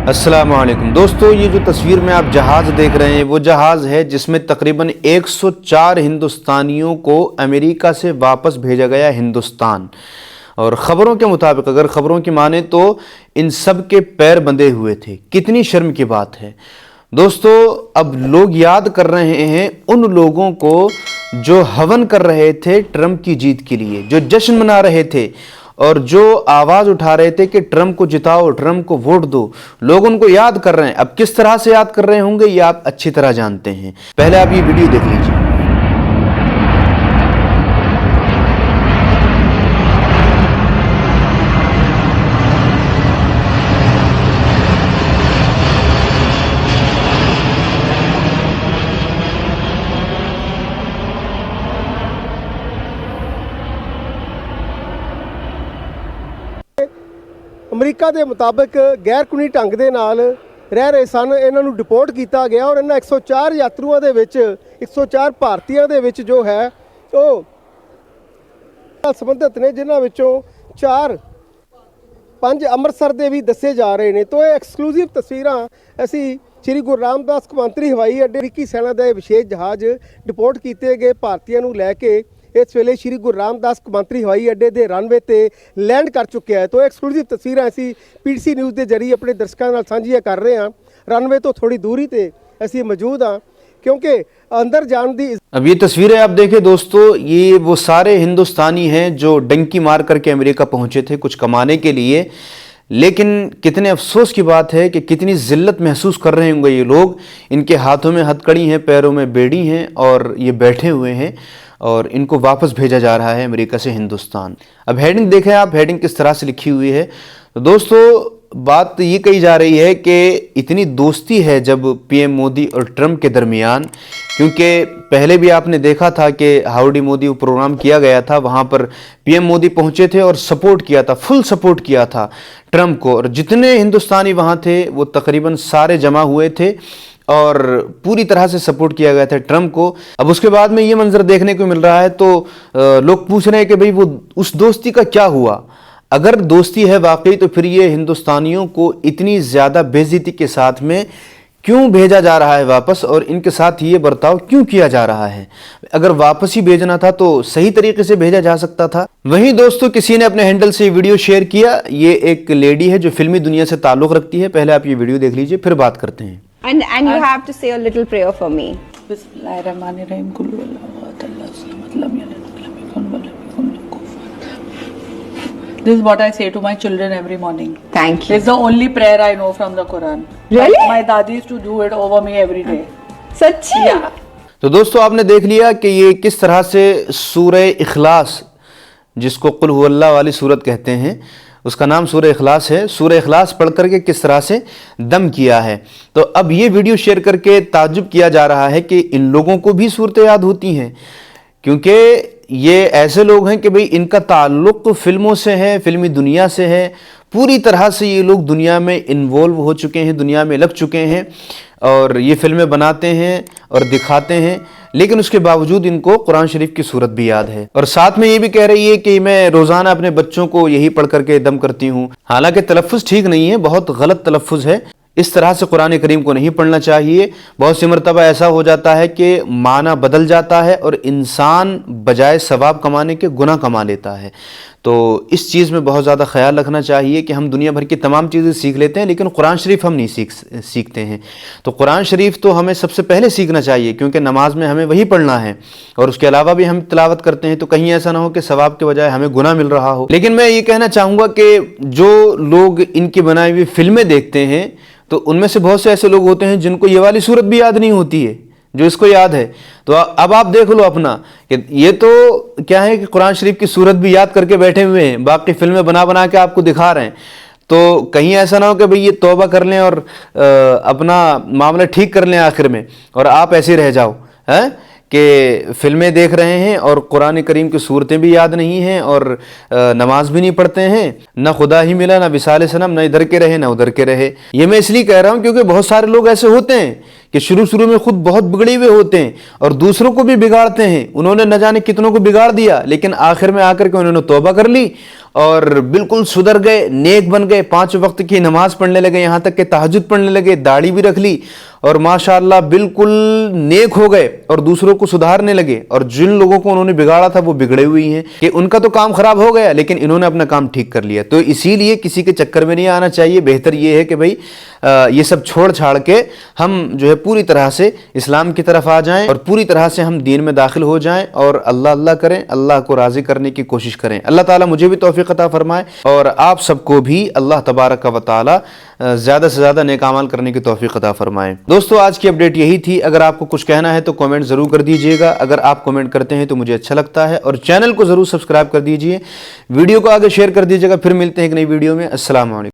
अस्सलाम वालेकुम दोस्तों, ये जो तस्वीर में आप जहाज़ देख रहे हैं वो जहाज़ है जिसमें तकरीबन 104 हिंदुस्तानियों को अमेरिका से वापस भेजा गया हिंदुस्तान। और ख़बरों के मुताबिक, अगर ख़बरों की माने तो इन सब के पैर बंधे हुए थे। कितनी शर्म की बात है दोस्तों। अब लोग याद कर रहे हैं उन लोगों को जो हवन कर रहे थे ट्रंप की जीत के लिए, जो जश्न मना रहे थे और जो आवाज़ उठा रहे थे कि ट्रंप को जिताओ, ट्रंप को वोट दो। लोग उनको याद कर रहे हैं। अब किस तरह से याद कर रहे होंगे ये आप अच्छी तरह जानते हैं। पहले आप ये वीडियो देख लीजिए। ਅਮਰੀਕਾ ਦੇ ਮੁਤਾਬਕ ਗੈਰ ਕਾਨੂੰਨੀ ਢੰਗ ਦੇ ਨਾਲ ਰਹਿ ਰਹੇ ਸਨ। ਇਹਨਾਂ ਨੂੰ ਡਿਪੋਰਟ ਕੀਤਾ ਗਿਆ ਔਰ ਇਹਨਾਂ 104 ਯਾਤਰੂਆਂ ਦੇ ਵਿੱਚ 104 ਭਾਰਤੀਆਂ ਦੇ ਵਿੱਚ ਜੋ ਹੈ ਉਹ ਸੰਬੰਧਿਤ ਨੇ, ਜਿਨ੍ਹਾਂ ਵਿੱਚੋਂ 5 ਅੰਮ੍ਰਿਤਸਰ ਦੇ ਵੀ ਦੱਸੇ ਜਾ ਰਹੇ ਨੇ। ਤੋਂ ਇਹ ਐਕਸਕਲੂਸਿਵ ਤਸਵੀਰਾਂ ਅਸੀਂ ਸ਼੍ਰੀ ਗੁਰੂ ਰਾਮਦਾਸ ਕੌਮਾਂਤਰੀ ਹਵਾਈ ਅੱਡੇ ਅਮਰੀਕੀ ਸੈਨਾ ਦਾ ਵਿਸ਼ੇਸ਼ ਜਹਾਜ਼ ਡਿਪੋਰਟ ਕੀਤੇ ਗਏ ਭਾਰਤੀਆਂ ਨੂੰ ਲੈ ਕੇ ਇਸ ਵੇਲੇ ਸ਼੍ਰੀ ਗੁਰੂ ਰਾਮਦਾਸ ਕੌਮਾਂਤਰੀ ਹਵਾਈ ਅੱਡੇ ਦੇ ਰਨਵੇ ਤੇ ਲੈਂਡ ਕਰ ਚੁੱਕਿਆ ਹੈ। तो एक्सक्लूसिव तस्वीरें ਅਸੀਂ पीटीसी न्यूज़ के जरिए अपने दर्शकों ਨਾਲ ਸਾਂਝੀਆਂ कर रहे हैं। रनवे तो थोड़ी दूरी ਤੇ ਅਸੀਂ मौजूद हाँ क्योंकि अंदर जाने दी। अब ये तस्वीरें आप देखें दोस्तों, ये वो सारे हिंदुस्तानी हैं जो डंकी मार करके अमेरिका पहुंचे थे कुछ कमाने के लिए। लेकिन कितने अफसोस की बात है कि कितनी ज़िल्लत महसूस कर रहे होंगे ये लोग। इनके हाथों में हथकड़ी हैं, पैरों में बेड़ी हैं और ये बैठे हुए हैं और इनको वापस भेजा जा रहा है अमेरिका से हिंदुस्तान। अब हेडिंग देखें आप, हेडिंग किस तरह से लिखी हुई है। तो दोस्तों बात ये कही जा रही है कि इतनी दोस्ती है जब पीएम मोदी और ट्रंप के दरमियान, क्योंकि पहले भी आपने देखा था कि हाउडी मोदी वो प्रोग्राम किया गया था, वहाँ पर पीएम मोदी पहुँचे थे और सपोर्ट किया था, फुल सपोर्ट किया था ट्रंप को। और जितने हिंदुस्तानी वहाँ थे वो तकरीबन सारे जमा हुए थे और पूरी तरह से सपोर्ट किया गया था ट्रंप को। अब उसके बाद में ये मंजर देखने को मिल रहा है तो लोग पूछ रहे हैं कि भाई वो उस दोस्ती का क्या हुआ। अगर दोस्ती है वाकई तो फिर ये हिंदुस्तानियों को इतनी ज़्यादा बेइज्जती के साथ में क्यों भेजा जा रहा है वापस, और इनके साथ ये बर्ताव क्यों किया जा रहा है। अगर वापस ही भेजना था तो सही तरीके से भेजा जा सकता था। वहीं दोस्तों किसी ने अपने हैंडल से वीडियो शेयर किया। ये एक लेडी है जो फिल्मी दुनिया से ताल्लुक़ रखती है। पहले आप ये वीडियो देख लीजिए फिर बात करते हैं। And you have to say a little prayer for me. Bismillahirrahmanirrahim. Kullu wallahu Allah samad lam yalid walam yakun lahu kufuwan ahad. This is what I say to my children every morning. Thank you. It's the only prayer I know from the Quran. Really? My dadi used to do it over me every day. सच्ची? Yeah. तो दोस्तों आपने देख लिया कि ये किस तरह से सूरह इखलास, जिसको कुल हुवल्लाह वाली सूरत कहते हैं, उसका नाम सूरह इखलास है, सूरह इखलास पढ़ करके किस तरह से दम किया है। तो अब ये वीडियो शेयर करके ताज्जुब किया जा रहा है कि इन लोगों को भी सूरतें याद होती हैं, क्योंकि ये ऐसे लोग हैं कि भाई इनका ताल्लुक़ तो फिल्मों से है, फिल्मी दुनिया से है। पूरी तरह से ये लोग दुनिया में इन्वॉल्व हो चुके हैं, दुनिया में लग चुके हैं और ये फिल्में बनाते हैं और दिखाते हैं। लेकिन उसके बावजूद इनको कुरान शरीफ की सूरत भी याद है और साथ में ये भी कह रही है कि मैं रोज़ाना अपने बच्चों को यही पढ़ करके दम करती हूँ। हालांकि तलफ़्फ़ुज़ ठीक नहीं है, बहुत गलत तलफ़्फ़ुज़ है। इस तरह से कुरान करीम को नहीं पढ़ना चाहिए। बहुत सी मरतबा ऐसा हो जाता है कि माना बदल जाता है और इंसान बजाय सवाब कमाने के गुनाह कमा लेता है। तो इस चीज़ में बहुत ज़्यादा ख्याल रखना चाहिए कि हम दुनिया भर की तमाम चीज़ें सीख लेते हैं लेकिन कुरान शरीफ हम नहीं सीखते हैं। तो कुरान शरीफ तो हमें सबसे पहले सीखना चाहिए, क्योंकि नमाज में हमें वही पढ़ना है और उसके अलावा भी हम तिलावत करते हैं। तो कहीं ऐसा ना हो कि सवाब के बजाय हमें गुनाह मिल रहा हो। लेकिन मैं ये कहना चाहूँगा कि जो लोग इनकी बनाई हुई फिल्में देखते हैं तो उनमें से बहुत से ऐसे लोग होते हैं जिनको ये वाली सूरत भी याद नहीं होती है जो इसको याद है। तो अब आप देख लो अपना कि ये तो क्या है कि कुरान शरीफ की सूरत भी याद करके बैठे हुए हैं, बाकी फिल्में बना बना के आपको दिखा रहे हैं। तो कहीं ऐसा ना हो कि भाई ये तौबा कर लें और अपना मामला ठीक कर लें आखिर में और आप ऐसे रह जाओ हैं कि फिल्में देख रहे हैं और कुरान करीम की सूरतें भी याद नहीं हैं और नमाज भी नहीं पढ़ते हैं, ना खुदा ही मिला, ना विसाल सनम, ना इधर के रहे ना उधर के रहे। ये मैं इसलिए कह रहा हूँ क्योंकि बहुत सारे लोग ऐसे होते हैं کہ शुरू में खुद बहुत बिगड़े हुए होते हैं और दूसरों को भी बिगाड़ते हैं। उन्होंने न जाने कितनों को बिगाड़ दिया, लेकिन आखिर में आकर के उन्होंने तौबा कर ली और बिल्कुल सुधर गए, नेक बन गए, 5 वक्त की नमाज पढ़ने लगे, यहाँ तक कि तहज्जुद पढ़ने लगे, दाढ़ी भी रख ली और माशाअल्लाह बिल्कुल नेक हो गए और दूसरों को सुधारने लगे। और जिन लोगों को उन्होंने बिगाड़ा था वो बिगड़े हुए हैं कि उनका तो काम खराब हो गया, लेकिन इन्होंने अपना काम ठीक कर लिया। तो इसीलिए किसी के चक्कर में नहीं आना चाहिए। बेहतर ये है कि भाई ये सब छोड़ छाड़ के हम जो है पूरी तरह से इस्लाम की तरफ आ जाएं और पूरी तरह से हम दीन में दाखिल हो जाएं और अल्लाह अल्लाह करें, अल्लाह को राज़ी करने की कोशिश करें। अल्लाह ताला मुझे भी तौफीक अता फरमाए और आप सबको भी अल्लाह तबारक व ताला ज़्यादा से ज़्यादा नेक अमाल करने की तौफीक अता फरमाए। दोस्तों, आज की अपडेट यही थी। अगर आपको कुछ कहना है तो कमेंट ज़रूर कर दीजिएगा। अगर आप कमेंट करते हैं तो मुझे अच्छा लगता है और चैनल को ज़रूर सब्सक्राइब कर दीजिए, वीडियो को आगे शेयर कर दीजिएगा। फिर मिलते हैं एक नई वीडियो में। अस्सलाम वालेकुम।